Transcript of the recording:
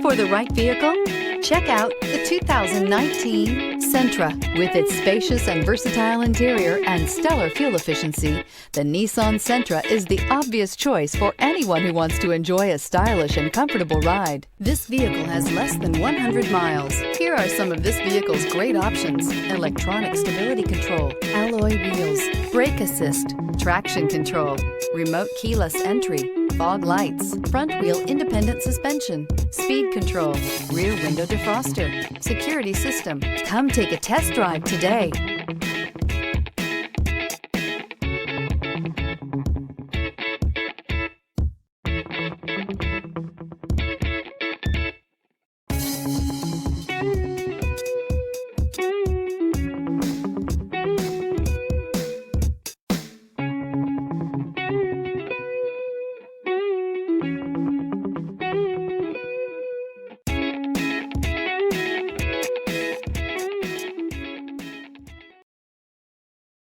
for the right vehicle? Check out the 2019 Sentra. With its spacious and versatile interior and stellar fuel efficiency, the Nissan Sentra is the obvious choice for anyone who wants to enjoy a stylish and comfortable ride. This vehicle has less than 100 miles. Here are some of this vehicle's great options: electronic stability control, alloy wheels, brake assist, traction control, remote keyless entry, fog lights, front wheel independent suspension, speed control, rear window defroster, security system. Come take a test drive today.